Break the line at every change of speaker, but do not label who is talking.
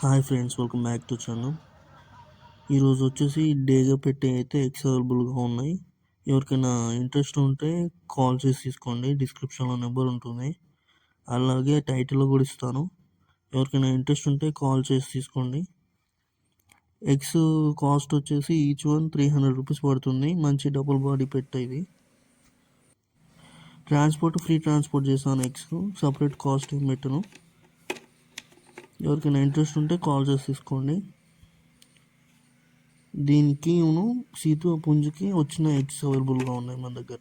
Hi friends, welcome back to channel. ఈరోజు వచ్చేసి డేగా పెట్టి అయితే ఎగ్స్ అవైలబుల్గా ఉన్నాయి. ఎవరికైనా ఇంట్రెస్ట్ ఉంటే కాల్ చేసి తీసుకోండి. డిస్క్రిప్షన్లో నెంబర్ ఉంటుంది, అలాగే టైటిల్లో కూడా ఇస్తాను. ఎవరికైనా ఇంట్రెస్ట్ ఉంటే కాల్ చేసి తీసుకోండి. ఎగ్స్ కాస్ట్ వచ్చేసి ఈచ్ వన్ 300 రూపీస్ పడుతుంది. మంచి డబుల్ బాడీ పెట్ట ఇది. ఫ్రీ ట్రాన్స్పోర్ట్ చేస్తాను. ఎగ్స్ సపరేట్ కాస్ట్ ఏం పెట్టను. ఎవరికైనా ఇంట్రెస్ట్ ఉంటే కాల్ చేసి తీసుకోండి. దీనికి సీతు పుంజుకి వచ్చిన ఎగ్స్ అవైలబుల్గా ఉన్నాయి మన దగ్గర.